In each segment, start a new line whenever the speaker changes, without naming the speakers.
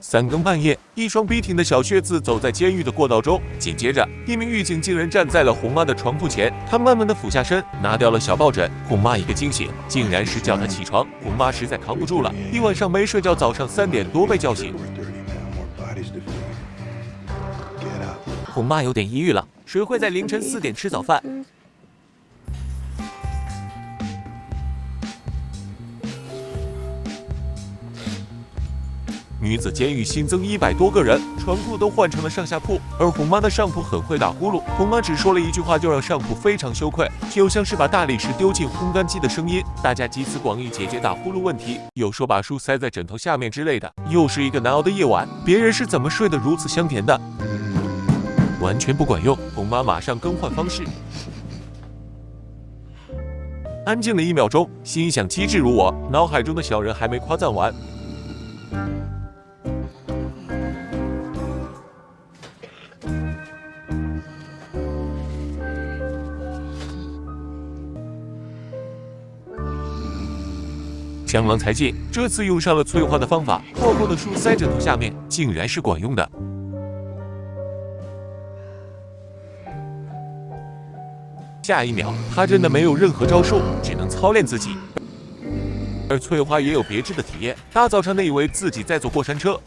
3更半夜，一双笔挺的小靴子走在监狱的过道中，紧接着，一名狱警竟然站在了红妈的床铺前。他慢慢的俯下身，拿掉了小抱枕。红妈一个惊醒，竟然是叫她起床。红妈实在扛不住了，一晚上没睡觉，早上3点多被叫醒。红妈有点抑郁了，谁会在凌晨4点吃早饭？女子监狱新增100多个人，床铺都换成了上下铺，而红妈的上铺很会打呼噜。红妈只说了一句话，就让上铺非常羞愧，就像是把大理石丢进烘干机的声音。大家集思广益解决打呼噜问题，有说把书塞在枕头下面之类的。又是一个难熬的夜晚，别人是怎么睡得如此香甜的？完全不管用，红妈马上更换方式。安静了1秒钟，心想机智如我，脑海中的小人还没夸赞完。江郎才尽，这次用上了催化的方法，厚厚的书塞枕头下面，竟然是管用的。下一秒，他真的没有任何招数，只能操练自己。而翠花也有别致的体验，大早上的以为自己在坐过山车。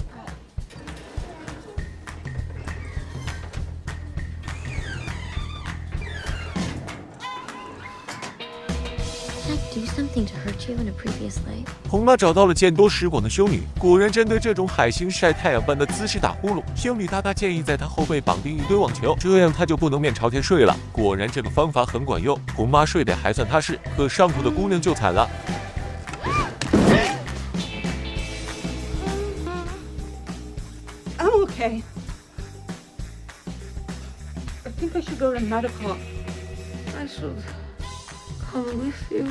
红妈找到了见多识广的修女，果然针对这种海星晒太阳般的姿势打呼噜。修女大大建议在她后背绑定一堆网球，这样她就不能面朝天睡了。果然这个方法很管用，红妈睡得还算踏实，可上铺的姑娘就惨了。
I'm okay. I think I should go to medical.
I should come with you.